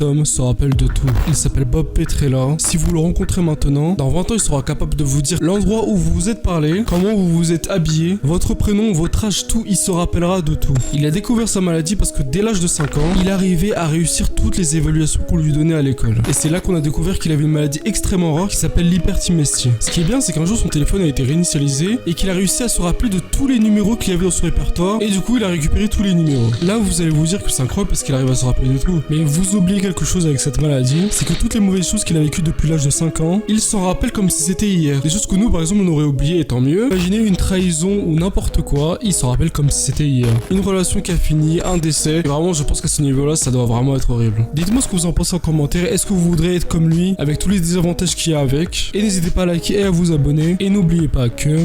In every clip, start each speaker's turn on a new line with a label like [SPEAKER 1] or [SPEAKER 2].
[SPEAKER 1] Tom se rappelle de tout. Il s'appelle Bob Petrella. Si vous le rencontrez maintenant, dans 20 ans, il sera capable de vous dire l'endroit où vous vous êtes parlé, comment vous vous êtes habillé, votre prénom, votre âge, tout, il se rappellera de tout. Il a découvert sa maladie parce que dès l'âge de 5 ans, il arrivait à réussir toutes les évaluations qu'on lui donnait à l'école. Et c'est là qu'on a découvert qu'il avait une maladie extrêmement rare qui s'appelle l'hyperthymésie. Ce qui est bien, c'est qu'un jour son téléphone a été réinitialisé et qu'il a réussi à se rappeler de tous les numéros qu'il y avait dans son répertoire et du coup il a récupéré tous les numéros. Là vous allez vous dire que c'est incroyable parce qu'il arrive à se rappeler de tout. Mais vous oubliez quelque chose avec cette maladie, c'est que toutes les mauvaises choses qu'il a vécues depuis l'âge de 5 ans, il s'en rappelle comme si c'était hier. Des choses que nous par exemple on aurait oublié et tant mieux. Imaginez une trahison ou n'importe quoi, il s'en rappelle comme si c'était hier. Une relation qui a fini, un décès, et vraiment je pense qu'à ce niveau là ça doit vraiment être horrible. Dites-moi ce que vous en pensez en commentaire, est-ce que vous voudrez être comme lui avec tous les désavantages qu'il y a avec, et n'hésitez pas à liker et à vous abonner, et n'oubliez pas que...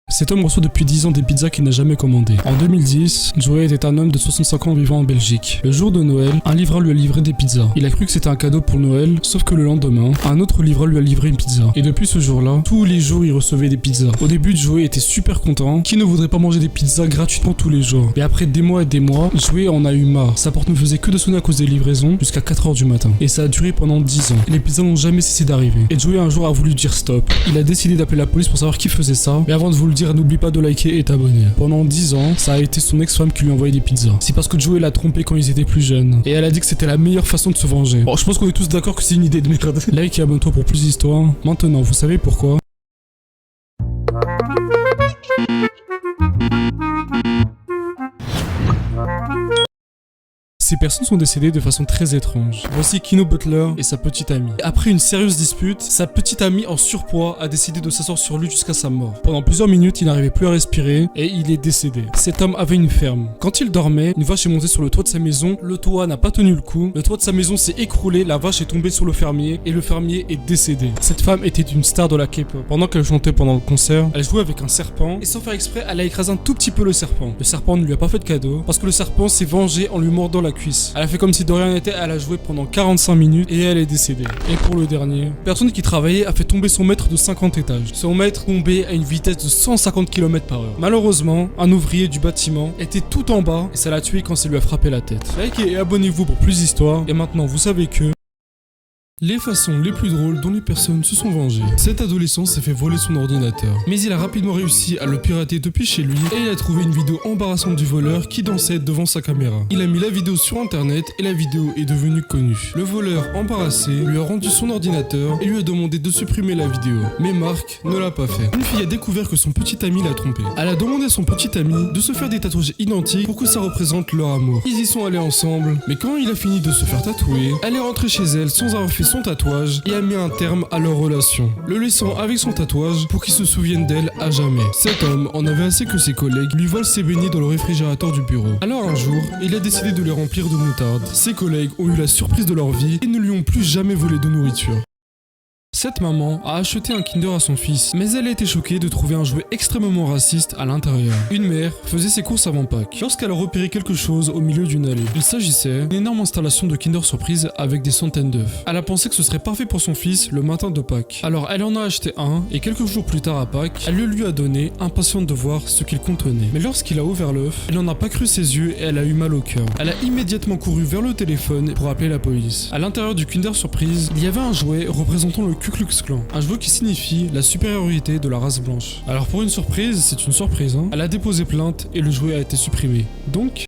[SPEAKER 1] Cet homme reçoit depuis 10 ans des pizzas qu'il n'a jamais commandées. En 2010, Joey était un homme de 65 ans vivant en Belgique. Le jour de Noël, un livreur lui a livré des pizzas. Il a cru que c'était un cadeau pour Noël, sauf que le lendemain, un autre livreur lui a livré une pizza. Et depuis ce jour-là, tous les jours il recevait des pizzas. Au début, Joey était super content. Qui ne voudrait pas manger des pizzas gratuitement tous les jours? Mais après des mois et des mois, Joey en a eu marre. Sa porte ne faisait que de sonner à cause des livraisons jusqu'à 4h du matin. Et ça a duré pendant 10 ans. Et les pizzas n'ont jamais cessé d'arriver. Et Joey un jour a voulu dire stop. Il a décidé d'appeler la police pour savoir qui faisait ça. Mais avant de vous le dire, n'oublie pas de liker et t'abonner. Pendant 10 ans, ça a été son ex-femme qui lui envoyait des pizzas. C'est parce que Joey l'a trompé quand ils étaient plus jeunes. Et elle a dit que c'était la meilleure façon de se venger. Bon, je pense qu'on est tous d'accord que c'est une idée de merde. Like et abonne-toi pour plus d'histoires. Maintenant, vous savez pourquoi. Ces personnes sont décédées de façon très étrange. Voici Kino Butler et sa petite amie. Après une sérieuse dispute, sa petite amie en surpoids a décidé de s'asseoir sur lui jusqu'à sa mort. Pendant plusieurs minutes, il n'arrivait plus à respirer et il est décédé. Cet homme avait une ferme. Quand il dormait, une vache est montée sur le toit de sa maison. Le toit n'a pas tenu le coup. Le toit de sa maison s'est écroulé, la vache est tombée sur le fermier et le fermier est décédé. Cette femme était une star de la K-pop. Pendant qu'elle chantait pendant le concert, elle jouait avec un serpent et sans faire exprès, elle a écrasé un tout petit peu le serpent. Le serpent ne lui a pas fait de cadeau parce que le serpent s'est vengé en lui mordant la cuisse. Elle a fait comme si de rien n'était, elle a joué pendant 45 minutes et elle est décédée. Et pour le dernier, personne qui travaillait a fait tomber son maître de 50 étages. Son maître tombait à une vitesse de 150 km/h. Malheureusement, un ouvrier du bâtiment était tout en bas et ça l'a tué quand ça lui a frappé la tête. Likez et abonnez-vous pour plus d'histoires. Et maintenant, vous savez que... Les façons les plus drôles dont les personnes se sont vengées. Cet adolescent s'est fait voler son ordinateur, mais il a rapidement réussi à le pirater depuis chez lui et il a trouvé une vidéo embarrassante du voleur qui dansait devant sa caméra. Il a mis la vidéo sur internet et la vidéo est devenue connue. Le voleur, embarrassé, lui a rendu son ordinateur et lui a demandé de supprimer la vidéo. Mais Marc ne l'a pas fait. Une fille a découvert que son petit ami l'a trompé. Elle a demandé à son petit ami de se faire des tatouages identiques pour que ça représente leur amour. Ils y sont allés ensemble, mais quand il a fini de se faire tatouer, elle est rentrée chez elle sans avoir fait son tatouage et a mis un terme à leur relation, le laissant avec son tatouage pour qu'il se souvienne d'elle à jamais. Cet homme en avait assez que ses collègues lui volent ses beignets dans le réfrigérateur du bureau. Alors un jour, il a décidé de les remplir de moutarde. Ses collègues ont eu la surprise de leur vie et ne lui ont plus jamais volé de nourriture. Cette maman a acheté un Kinder à son fils, mais elle a été choquée de trouver un jouet extrêmement raciste à l'intérieur. Une mère faisait ses courses avant Pâques, lorsqu'elle a repéré quelque chose au milieu d'une allée. Il s'agissait d'une énorme installation de Kinder Surprise avec des centaines d'œufs. Elle a pensé que ce serait parfait pour son fils le matin de Pâques. Alors elle en a acheté un, et quelques jours plus tard à Pâques, elle le lui a donné, impatiente de voir ce qu'il contenait. Mais lorsqu'il a ouvert l'œuf, elle n'en a pas cru ses yeux et elle a eu mal au cœur. Elle a immédiatement couru vers le téléphone pour appeler la police. À l'intérieur du Kinder Surprise, il y avait un jouet représentant le Ku Klux Klan, un jouet qui signifie la supériorité de la race blanche. Alors pour une surprise, c'est une surprise, hein. Elle a déposé plainte et le jouet a été supprimé. Donc...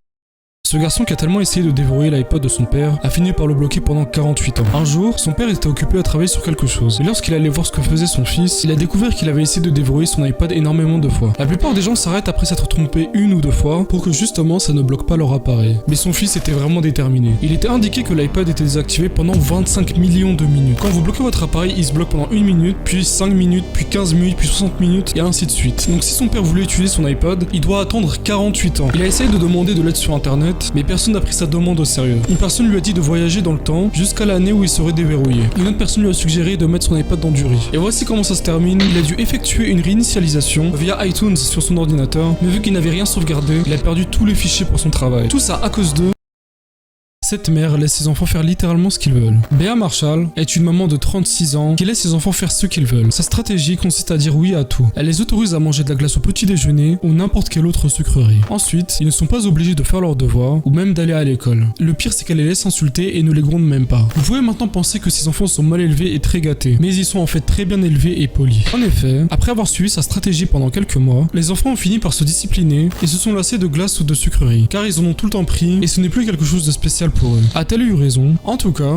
[SPEAKER 1] Ce garçon qui a tellement essayé de déverrouiller l'iPod de son père a fini par le bloquer pendant 48 ans. Un jour, son père était occupé à travailler sur quelque chose. Et lorsqu'il allait voir ce que faisait son fils, il a découvert qu'il avait essayé de déverrouiller son iPod énormément de fois. La plupart des gens s'arrêtent après s'être trompés une ou deux fois pour que justement ça ne bloque pas leur appareil. Mais son fils était vraiment déterminé. Il était indiqué que l'iPod était désactivé pendant 25 millions de minutes. Quand vous bloquez votre appareil, il se bloque pendant 1 minute, puis 5 minutes, puis 15 minutes, puis 60 minutes, et ainsi de suite. Donc si son père voulait utiliser son iPod, il doit attendre 48 ans. Il a essayé de demander de l'aide sur internet, mais personne n'a pris sa demande au sérieux. Une personne lui a dit de voyager dans le temps jusqu'à l'année où il serait déverrouillé. Une autre personne lui a suggéré de mettre son iPod dans du riz. Et voici comment ça se termine. Il a dû effectuer une réinitialisation via iTunes sur son ordinateur, mais vu qu'il n'avait rien sauvegardé, il a perdu tous les fichiers pour son travail. Tout ça à cause de... Cette mère laisse ses enfants faire littéralement ce qu'ils veulent. Bea Marshall est une maman de 36 ans qui laisse ses enfants faire ce qu'ils veulent. Sa stratégie consiste à dire oui à tout. Elle les autorise à manger de la glace au petit déjeuner ou n'importe quelle autre sucrerie. Ensuite, ils ne sont pas obligés de faire leurs devoirs ou même d'aller à l'école. Le pire, c'est qu'elle les laisse insulter et ne les gronde même pas. Vous pouvez maintenant penser que ces enfants sont mal élevés et très gâtés, mais ils sont en fait très bien élevés et polis. En effet, après avoir suivi sa stratégie pendant quelques mois, les enfants ont fini par se discipliner et se sont lassés de glace ou de sucreries, car ils en ont tout le temps pris et ce n'est plus quelque chose de spécial pour eux. A-t-elle eu raison? En tout cas,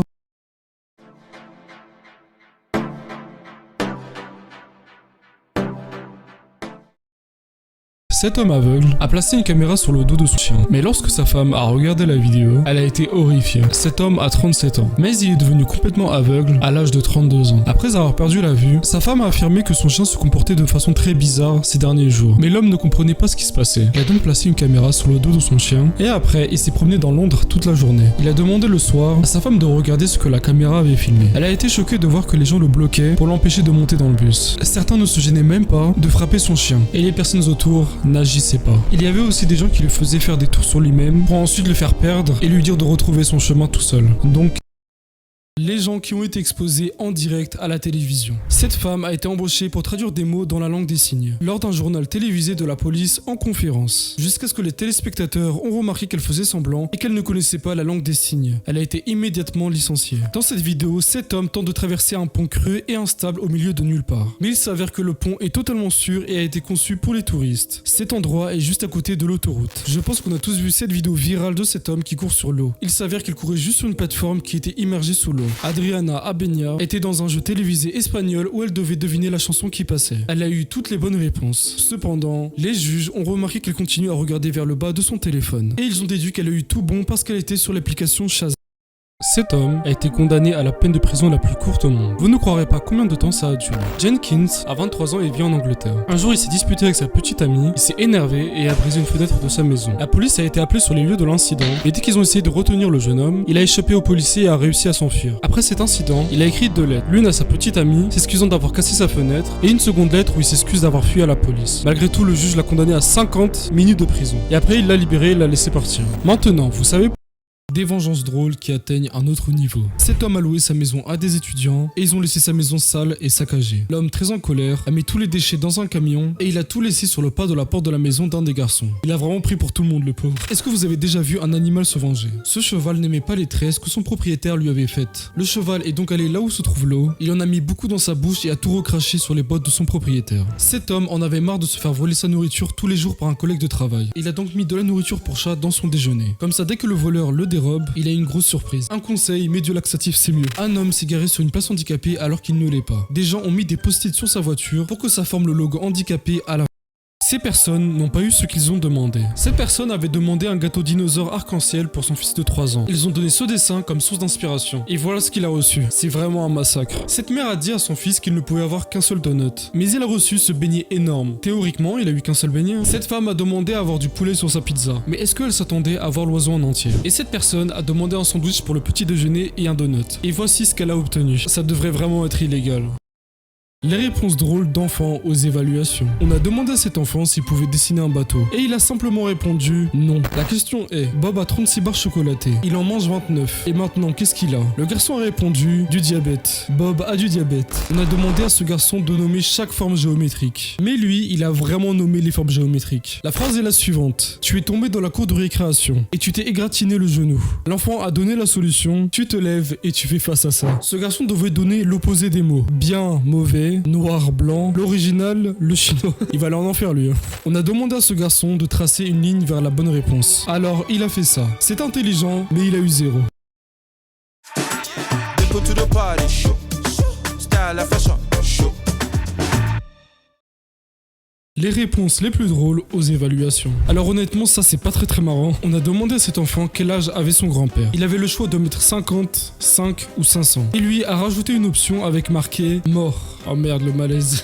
[SPEAKER 1] cet homme aveugle a placé une caméra sur le dos de son chien. Mais lorsque sa femme a regardé la vidéo, elle a été horrifiée. Cet homme a 37 ans, mais il est devenu complètement aveugle à l'âge de 32 ans. Après avoir perdu la vue, sa femme a affirmé que son chien se comportait de façon très bizarre ces derniers jours. Mais l'homme ne comprenait pas ce qui se passait. Il a donc placé une caméra sur le dos de son chien, et après, il s'est promené dans Londres toute la journée. Il a demandé le soir à sa femme de regarder ce que la caméra avait filmé. Elle a été choquée de voir que les gens le bloquaient pour l'empêcher de monter dans le bus. Certains ne se gênaient même pas de frapper son chien, et les personnes autour n'agissait pas. Il y avait aussi des gens qui le faisaient faire des tours sur lui-même pour ensuite le faire perdre et lui dire de retrouver son chemin tout seul. Donc, les gens qui ont été exposés en direct à la télévision. Cette femme a été embauchée pour traduire des mots dans la langue des signes, lors d'un journal télévisé de la police en conférence, jusqu'à ce que les téléspectateurs ont remarqué qu'elle faisait semblant et qu'elle ne connaissait pas la langue des signes. Elle a été immédiatement licenciée. Dans cette vidéo, cet homme tente de traverser un pont creux et instable au milieu de nulle part. Mais il s'avère que le pont est totalement sûr et a été conçu pour les touristes. Cet endroit est juste à côté de l'autoroute. Je pense qu'on a tous vu cette vidéo virale de cet homme qui court sur l'eau. Il s'avère qu'il courait juste sur une plateforme qui était immergée sous l'eau. Adriana Abenya était dans un jeu télévisé espagnol où elle devait deviner la chanson qui passait. Elle a eu toutes les bonnes réponses. Cependant, les juges ont remarqué qu'elle continuait à regarder vers le bas de son téléphone. Et ils ont déduit qu'elle a eu tout bon parce qu'elle était sur l'application Shazam. Cet homme a été condamné à la peine de prison la plus courte au monde. Vous ne croirez pas combien de temps ça a duré. Jenkins a 23 ans et vit en Angleterre. Un jour, il s'est disputé avec sa petite amie, il s'est énervé et a brisé une fenêtre de sa maison. La police a été appelée sur les lieux de l'incident et dès qu'ils ont essayé de retenir le jeune homme, il a échappé aux policiers et a réussi à s'enfuir. Après cet incident, il a écrit 2 lettres. L'une à sa petite amie, s'excusant d'avoir cassé sa fenêtre, et une seconde lettre où il s'excuse d'avoir fui à la police. Malgré tout, le juge l'a condamné à 50 minutes de prison. Et après, il l'a libéré et l'a laissé partir. Maintenant, vous savez des vengeances drôles qui atteignent un autre niveau. Cet homme a loué sa maison à des étudiants et ils ont laissé sa maison sale et saccagée. L'homme, très en colère, a mis tous les déchets dans un camion et il a tout laissé sur le pas de la porte de la maison d'un des garçons. Il a vraiment pris pour tout le monde, le pauvre. Est-ce que vous avez déjà vu un animal se venger? Ce cheval n'aimait pas les tresses que son propriétaire lui avait faites. Le cheval est donc allé là où se trouve l'eau, il en a mis beaucoup dans sa bouche et a tout recraché sur les bottes de son propriétaire. Cet homme en avait marre de se faire voler sa nourriture tous les jours par un collègue de travail. Il a donc mis de la nourriture pour chat dans son déjeuner. Comme ça, dès que le voleur le dérobe, il a une grosse surprise. Un conseil, mais du laxatif c'est mieux. Un homme s'est garé sur une place handicapée alors qu'il ne l'est pas. Des gens ont mis des post-it sur sa voiture pour que ça forme le logo handicapé à la. Ces personnes n'ont pas eu ce qu'ils ont demandé. Cette personne avait demandé un gâteau dinosaure arc-en-ciel pour son fils de 3 ans. Ils ont donné ce dessin comme source d'inspiration. Et voilà ce qu'il a reçu. C'est vraiment un massacre. Cette mère a dit à son fils qu'il ne pouvait avoir qu'un seul donut. Mais il a reçu ce beignet énorme. Théoriquement, il a eu qu'un seul beignet. Cette femme a demandé à avoir du poulet sur sa pizza. Mais est-ce qu'elle s'attendait à voir l'oiseau en entier? Et cette personne a demandé un sandwich pour le petit déjeuner et un donut. Et voici ce qu'elle a obtenu. Ça devrait vraiment être illégal. Les réponses drôles d'enfants aux évaluations. On a demandé à cet enfant s'il pouvait dessiner un bateau. Et il a simplement répondu non. La question est, Bob a 36 barres chocolatées. Il en mange 29. Et maintenant, qu'est-ce qu'il a? Le garçon a répondu du diabète. Bob a du diabète. On a demandé à ce garçon de nommer chaque forme géométrique. Mais lui, il a vraiment nommé les formes géométriques. La phrase est la suivante. Tu es tombé dans la cour de récréation et tu t'es égratigné le genou. L'enfant a donné la solution. Tu te lèves et tu fais face à ça. Ce garçon devait donner l'opposé des mots. Bien, mauvais, noir, blanc, l'original, le chinois. Il va aller en enfer lui. On a demandé à ce garçon de tracer une ligne vers la bonne réponse. Alors il a fait ça. C'est intelligent, mais il a eu 0. Les réponses les plus drôles aux évaluations. Alors honnêtement, ça c'est pas très marrant. On a demandé à cet enfant quel âge avait son grand-père. Il avait le choix de mettre 50, 5 ou 500. Et lui a rajouté une option avec marqué mort. Oh merde, le malaise.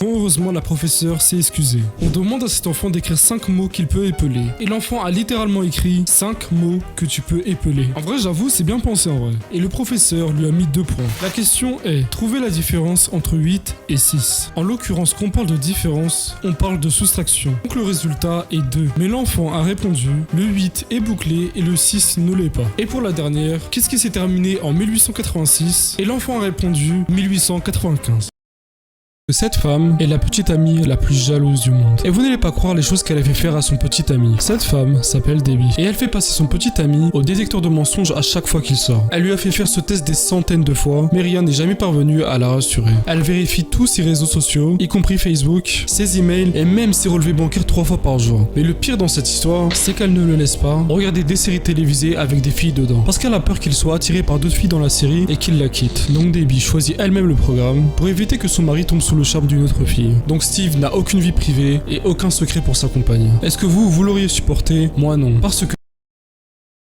[SPEAKER 1] Bon, heureusement, la professeure s'est excusée. On demande à cet enfant d'écrire 5 mots qu'il peut épeler. Et l'enfant a littéralement écrit 5 mots que tu peux épeler. En vrai, j'avoue, c'est bien pensé en vrai. Et le professeur lui a mis 2 points. La question est, trouver la différence entre 8 et 6. En l'occurrence, qu'on parle de différence, on parle de soustraction. Donc le résultat est 2. Mais l'enfant a répondu, le 8 est bouclé et le 6 ne l'est pas. Et pour la dernière, qu'est-ce qui s'est terminé en 1886 et l'enfant a répondu 1895. Cette femme est la petite amie la plus jalouse du monde. Et vous n'allez pas croire les choses qu'elle a fait faire à son petit ami. Cette femme s'appelle Debbie. Et elle fait passer son petit ami au détecteur de mensonges à chaque fois qu'il sort. Elle lui a fait faire ce test des centaines de fois, mais rien n'est jamais parvenu à la rassurer. Elle vérifie tous ses réseaux sociaux, y compris Facebook, ses emails et même ses relevés bancaires 3 fois par jour. Mais le pire dans cette histoire, c'est qu'elle ne le laisse pas regarder des séries télévisées avec des filles dedans. Parce qu'elle a peur qu'il soit attiré par d'autres filles dans la série et qu'il la quitte. Donc Debbie choisit elle-même le programme pour éviter que son mari tombe sous le charme d'une autre fille. Donc Steve n'a aucune vie privée et aucun secret pour sa compagne. Est-ce que vous l'auriez supporté? Moi non. Parce que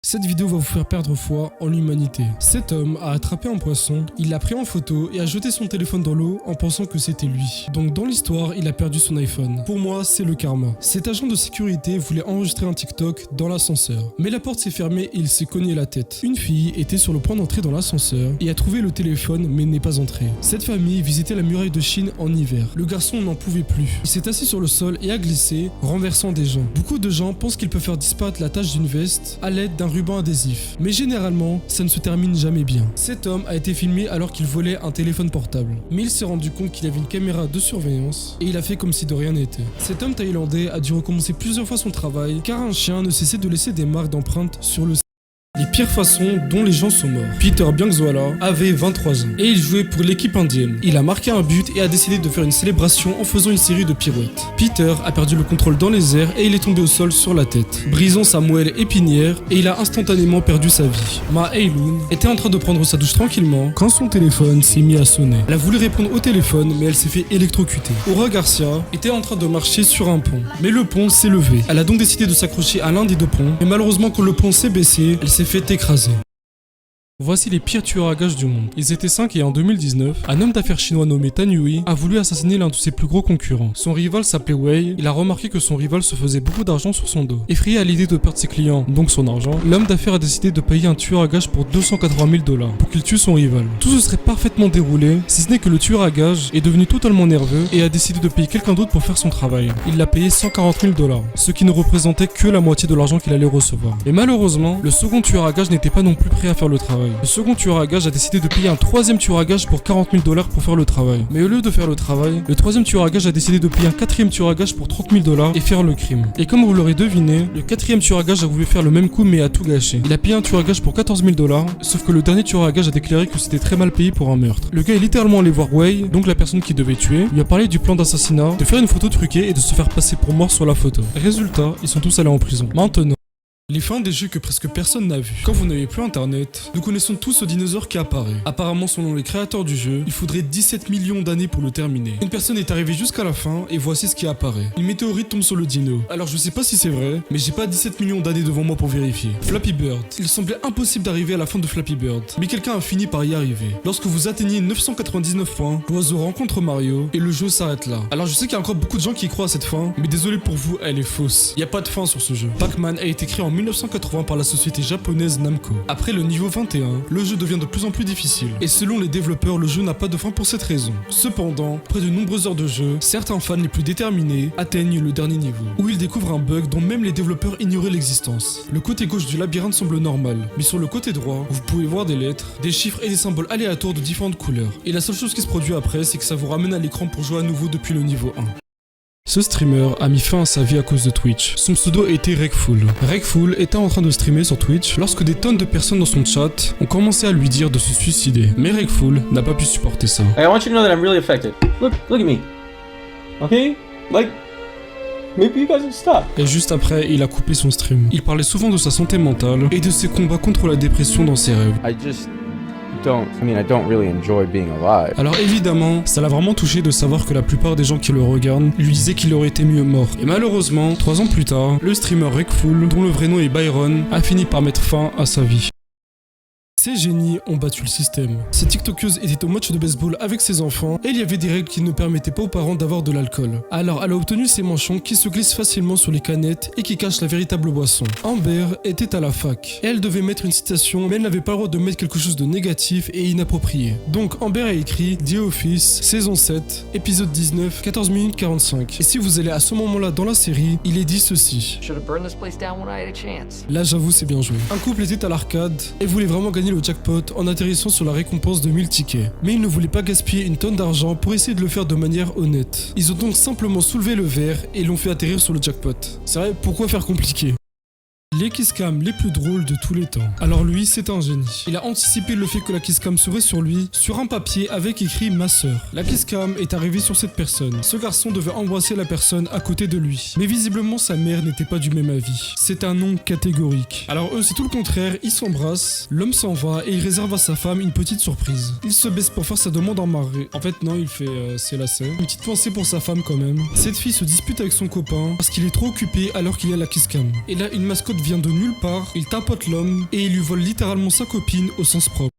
[SPEAKER 1] cette vidéo va vous faire perdre foi en l'humanité. Cet homme a attrapé un poisson, il l'a pris en photo et a jeté son téléphone dans l'eau en pensant que c'était lui. Donc dans l'histoire, il a perdu son iPhone. Pour moi, c'est le karma. Cet agent de sécurité voulait enregistrer un TikTok dans l'ascenseur. Mais la porte s'est fermée et il s'est cogné la tête. Une fille était sur le point d'entrer dans l'ascenseur et a trouvé le téléphone mais n'est pas entrée. Cette famille visitait la muraille de Chine en hiver. Le garçon n'en pouvait plus. Il s'est assis sur le sol et a glissé, renversant des gens. Beaucoup de gens pensent qu'il peut faire disparaître la tache d'une veste à l'aide d'un ruban adhésif. Mais généralement, ça ne se termine jamais bien. Cet homme a été filmé alors qu'il volait un téléphone portable. Mais il s'est rendu compte qu'il avait une caméra de surveillance et il a fait comme si de rien n'était. Cet homme thaïlandais a dû recommencer plusieurs fois son travail car un chien ne cessait de laisser des marques d'empreintes sur le les pires façons dont les gens sont morts. Peter Biangzwala avait 23 ans et il jouait pour l'équipe indienne. Il a marqué un but et a décidé de faire une célébration en faisant une série de pirouettes. Peter a perdu le contrôle dans les airs et il est tombé au sol sur la tête, brisant sa moelle épinière et il a instantanément perdu sa vie. Ma Heilun était en train de prendre sa douche tranquillement quand son téléphone s'est mis à sonner. Elle a voulu répondre au téléphone mais elle s'est fait électrocuter. Aura Garcia était en train de marcher sur un pont, mais le pont s'est levé. Elle a donc décidé de s'accrocher à l'un des deux ponts, mais malheureusement quand le pont s'est baissé, elle s'est fait écraser. Voici les pires tueurs à gages du monde. Ils étaient 5 et en 2019, un homme d'affaires chinois nommé Tan Yui a voulu assassiner l'un de ses plus gros concurrents. Son rival s'appelait Wei, il a remarqué que son rival se faisait beaucoup d'argent sur son dos. Effrayé à l'idée de perdre ses clients, donc son argent, l'homme d'affaires a décidé de payer un tueur à gages pour 280 000 $ pour qu'il tue son rival. Tout se serait parfaitement déroulé, si ce n'est que le tueur à gages est devenu totalement nerveux et a décidé de payer quelqu'un d'autre pour faire son travail. Il l'a payé 140 000 $, ce qui ne représentait que la moitié de l'argent qu'il allait recevoir. Et malheureusement, le second tueur à gages n'était pas non plus prêt à faire le travail. Le second tueur à gages a décidé de payer un troisième tueur à gages pour 40 000 $ pour faire le travail. Mais au lieu de faire le travail, le troisième tueur à gages a décidé de payer un quatrième tueur à gages pour 30 000 $ et faire le crime. Et comme vous l'aurez deviné, le quatrième tueur à gages a voulu faire le même coup mais a tout gâché. Il a payé un tueur à gages pour 14 000 $, sauf que le dernier tueur à gages a déclaré que c'était très mal payé pour un meurtre. Le gars est littéralement allé voir Wei, donc la personne qui devait tuer, lui a parlé du plan d'assassinat, de faire une photo truquée et de se faire passer pour mort sur la photo. Résultat, ils sont tous allés en prison. Maintenant, les fins des jeux que presque personne n'a vu. Quand vous n'avez plus internet, nous connaissons tous ce dinosaure qui apparaît. Apparemment, selon les créateurs du jeu, il faudrait 17 millions d'années pour le terminer. Une personne est arrivée jusqu'à la fin et voici ce qui apparaît. Une météorite tombe sur le dino. Alors je sais pas si c'est vrai, mais j'ai pas 17 millions d'années devant moi pour vérifier. Flappy Bird. Il semblait impossible d'arriver à la fin de Flappy Bird, mais quelqu'un a fini par y arriver. Lorsque vous atteignez 999 points, l'oiseau rencontre Mario et le jeu s'arrête là. Alors je sais qu'il y a encore beaucoup de gens qui y croient à cette fin, mais désolé pour vous, elle est fausse. Il y a pas de fin sur ce jeu. Pac-Man a été créé en 1980 par la société japonaise Namco. Après le niveau 21, le jeu devient de plus en plus difficile. Et selon les développeurs, le jeu n'a pas de fin pour cette raison. Cependant, après de nombreuses heures de jeu, certains fans les plus déterminés atteignent le dernier niveau, où ils découvrent un bug dont même les développeurs ignoraient l'existence. Le côté gauche du labyrinthe semble normal, mais sur le côté droit, vous pouvez voir des lettres, des chiffres et des symboles aléatoires de différentes couleurs. Et la seule chose qui se produit après, c'est que ça vous ramène à l'écran pour jouer à nouveau depuis le niveau 1. Ce streamer a mis fin à sa vie à cause de Twitch. Son pseudo était Rekful. Rekful était en train de streamer sur Twitch lorsque des tonnes de personnes dans son chat ont commencé à lui dire de se suicider. Mais Rekful n'a pas pu supporter ça.
[SPEAKER 2] Hey, I want you to know that I'm really affected. Look at me. Okay? Like, maybe you guys will stop.
[SPEAKER 1] Et juste après, il a coupé son stream. Il parlait souvent de sa santé mentale et de ses combats contre la dépression dans ses rêves.
[SPEAKER 2] I don't really enjoy being alive.
[SPEAKER 1] Alors évidemment, ça l'a vraiment touché de savoir que la plupart des gens qui le regardent lui disaient qu'il aurait été mieux mort. Et malheureusement, 3 ans plus tard, le streamer Rekful, dont le vrai nom est Byron, a fini par mettre fin à sa vie. Ces génies ont battu le système. Ces tiktokeuses étaient au match de baseball avec ses enfants et il y avait des règles qui ne permettaient pas aux parents d'avoir de l'alcool. Alors elle a obtenu ces manchons qui se glissent facilement sur les canettes et qui cachent la véritable boisson. Amber était à la fac et elle devait mettre une citation mais elle n'avait pas le droit de mettre quelque chose de négatif et inapproprié. Donc Amber a écrit The Office, saison 7, épisode 19, 14 minutes 45. Et si vous allez à ce moment-là dans la série, il est dit ceci. Là j'avoue c'est bien joué. Un couple était à l'arcade et voulait vraiment gagner le jackpot en atterrissant sur la récompense de 1000 tickets. Mais ils ne voulaient pas gaspiller une tonne d'argent pour essayer de le faire de manière honnête. Ils ont donc simplement soulevé le verre et l'ont fait atterrir sur le jackpot. C'est vrai, pourquoi faire compliqué ? Les kisscams les plus drôles de tous les temps. Alors lui, c'est un génie. Il a anticipé le fait que la kisscam serait sur lui, sur un papier avec écrit « Ma sœur ». La kisscam est arrivée sur cette personne. Ce garçon devait embrasser la personne à côté de lui. Mais visiblement, sa mère n'était pas du même avis. C'est un non catégorique. Alors eux, c'est tout le contraire, ils s'embrassent, l'homme s'en va et il réserve à sa femme une petite surprise. Il se baisse pour faire sa demande en mariage. En fait, non, il fait c'est la sœur. Une petite pensée pour sa femme quand même. Cette fille se dispute avec son copain parce qu'il est trop occupé alors qu'il y a la kisscam. Et là, une mascotte vient de nulle part, il tapote l'homme et il lui vole littéralement sa copine au sens propre.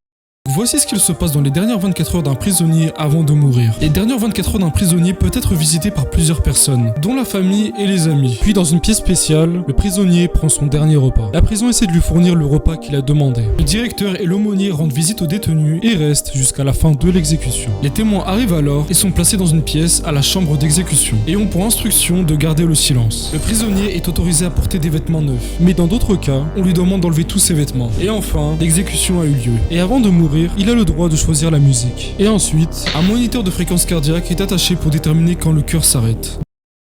[SPEAKER 1] Voici ce qu'il se passe dans les dernières 24 heures d'un prisonnier avant de mourir. Les dernières 24 heures d'un prisonnier peut être visité par plusieurs personnes, dont la famille et les amis. Puis dans une pièce spéciale, le prisonnier prend son dernier repas. La prison essaie de lui fournir le repas qu'il a demandé. Le directeur et l'aumônier rendent visite au détenu et restent jusqu'à la fin de l'exécution. Les témoins arrivent alors et sont placés dans une pièce à la chambre d'exécution et ont pour instruction de garder le silence. Le prisonnier est autorisé à porter des vêtements neufs, mais dans d'autres cas, on lui demande d'enlever tous ses vêtements. Et enfin, l'exécution a eu lieu. Et avant de mourir, il a le droit de choisir la musique. Et ensuite, un moniteur de fréquence cardiaque est attaché pour déterminer quand le cœur s'arrête.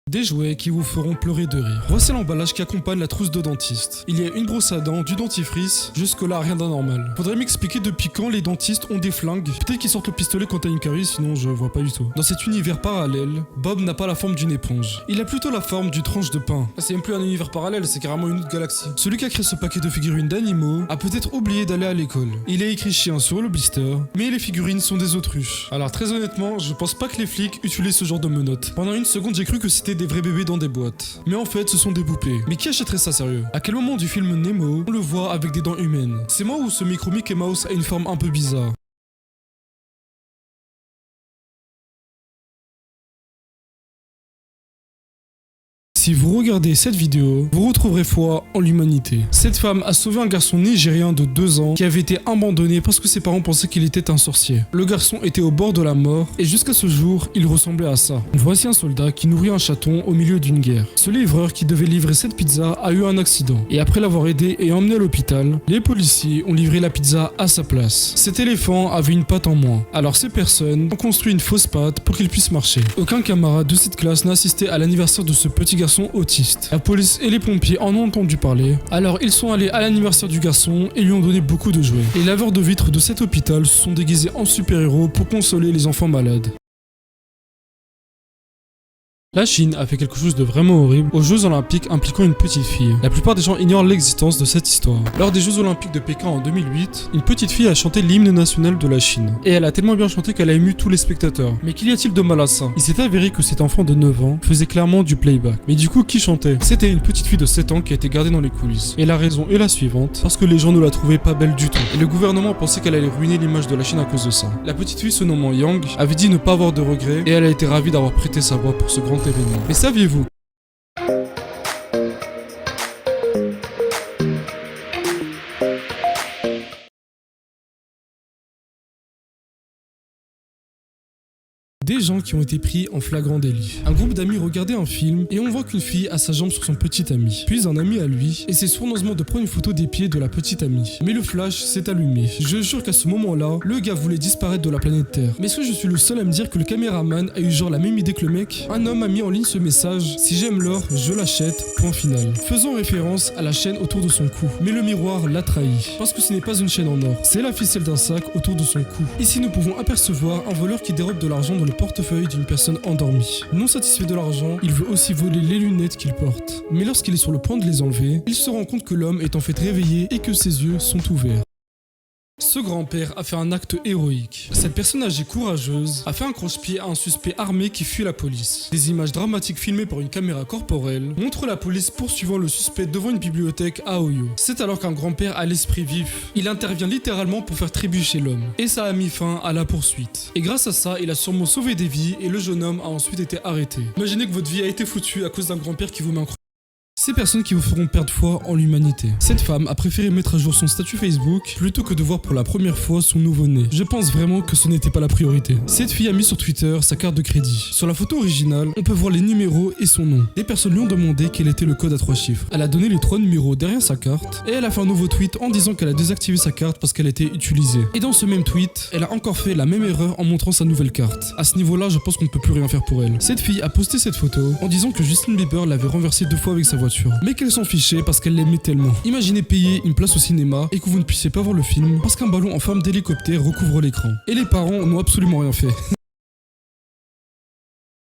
[SPEAKER 1] Des jouets qui vous feront pleurer de rire. Voici l'emballage qui accompagne la trousse de dentiste. Il y a une brosse à dents, du dentifrice, jusque là rien d'anormal. Faudrait m'expliquer depuis quand les dentistes ont des flingues. Peut-être qu'ils sortent le pistolet quand t'as une carie, sinon je vois pas du tout. Dans cet univers parallèle, Bob n'a pas la forme d'une éponge. Il a plutôt la forme d'une tranche de pain. C'est même plus un univers parallèle, c'est carrément une autre galaxie. Celui qui a créé ce paquet de figurines d'animaux a peut-être oublié d'aller à l'école. Il a écrit chien sur le blister, mais les figurines sont des autruches. Alors très honnêtement, je pense pas que les flics utilisent ce genre de menottes. Pendant une seconde, j'ai cru que c'était des vrais bébés dans des boîtes. Mais en fait, ce sont des poupées. Mais qui achèterait ça sérieux? À quel moment du film Nemo, on le voit avec des dents humaines? C'est moi ou ce micro Mickey Mouse a une forme un peu bizarre? Si vous regardez cette vidéo, vous retrouverez foi en l'humanité. Cette femme a sauvé un garçon nigérien de 2 ans qui avait été abandonné parce que ses parents pensaient qu'il était un sorcier. Le garçon était au bord de la mort et jusqu'à ce jour, il ressemblait à ça. Voici un soldat qui nourrit un chaton au milieu d'une guerre. Ce livreur qui devait livrer cette pizza a eu un accident et après l'avoir aidé et emmené à l'hôpital, les policiers ont livré la pizza à sa place. Cet éléphant avait une patte en moins. Alors ces personnes ont construit une fausse patte pour qu'il puisse marcher. Aucun camarade de cette classe n'a assisté à l'anniversaire de ce petit garçon autiste. La police et les pompiers en ont entendu parler, alors ils sont allés à l'anniversaire du garçon et lui ont donné beaucoup de jouets. Les laveurs de vitres de cet hôpital se sont déguisés en super-héros pour consoler les enfants malades. La Chine a fait quelque chose de vraiment horrible aux Jeux Olympiques impliquant une petite fille. La plupart des gens ignorent l'existence de cette histoire. Lors des Jeux Olympiques de Pékin en 2008, une petite fille a chanté l'hymne national de la Chine. Et elle a tellement bien chanté qu'elle a ému tous les spectateurs. Mais qu'y a-t-il de mal à ça? Il s'est avéré que cet enfant de 9 ans faisait clairement du playback. Mais du coup, qui chantait? C'était une petite fille de 7 ans qui a été gardée dans les coulisses. Et la raison est la suivante, parce que les gens ne la trouvaient pas belle du tout. Et le gouvernement pensait qu'elle allait ruiner l'image de la Chine à cause de ça. La petite fille se nommant Yang avait dit ne pas avoir de regrets et elle a été ravie d'avoir prêté sa voix pour ce grand événement. Mais saviez-vous des gens qui ont été pris en flagrant délit. Un groupe d'amis regardait un film et on voit qu'une fille a sa jambe sur son petit ami. Puis un ami à lui essaie sournoisement de prendre une photo des pieds de la petite amie. Mais le flash s'est allumé. Je jure qu'à ce moment-là, le gars voulait disparaître de la planète Terre. Mais est-ce que je suis le seul à me dire que le caméraman a eu genre la même idée que le mec? Un homme a mis en ligne ce message: si j'aime l'or, je l'achète, point final. Faisant référence à la chaîne autour de son cou. Mais le miroir l'a trahi. Parce que ce n'est pas une chaîne en or, c'est la ficelle d'un sac autour de son cou. Ici nous pouvons apercevoir un voleur qui dérobe de l'argent dans le portefeuille d'une personne endormie. Non satisfait de l'argent, il veut aussi voler les lunettes qu'il porte. Mais lorsqu'il est sur le point de les enlever, il se rend compte que l'homme est en fait réveillé et que ses yeux sont ouverts. Ce grand-père a fait un acte héroïque. Cette personne âgée courageuse a fait un croche-pied à un suspect armé qui fuit la police. Des images dramatiques filmées par une caméra corporelle montrent la police poursuivant le suspect devant une bibliothèque à Oyo. C'est alors qu'un grand-père a l'esprit vif. Il intervient littéralement pour faire trébucher l'homme. Et ça a mis fin à la poursuite. Et grâce à ça, il a sûrement sauvé des vies et le jeune homme a ensuite été arrêté. Imaginez que votre vie a été foutue à cause d'un grand-père qui vous met un ces personnes qui vous feront perdre foi en l'humanité. Cette femme a préféré mettre à jour son statut Facebook plutôt que de voir pour la première fois son nouveau-né. Je pense vraiment que ce n'était pas la priorité. Cette fille a mis sur Twitter sa carte de crédit. Sur la photo originale, on peut voir les numéros et son nom. Des personnes lui ont demandé quel était le code à 3 chiffres. Elle a donné les 3 numéros derrière sa carte et elle a fait un nouveau tweet en disant qu'elle a désactivé sa carte parce qu'elle était utilisée. Et dans ce même tweet, elle a encore fait la même erreur en montrant sa nouvelle carte. À ce niveau-là, je pense qu'on ne peut plus rien faire pour elle. Cette fille a posté cette photo en disant que Justin Bieber l'avait renversée 2 fois avec sa voiture. Mais qu'elle s'en fichait parce qu'elle l'aimait tellement. Imaginez payer une place au cinéma et que vous ne puissiez pas voir le film parce qu'un ballon en forme d'hélicoptère recouvre l'écran. Et les parents n'ont absolument rien fait.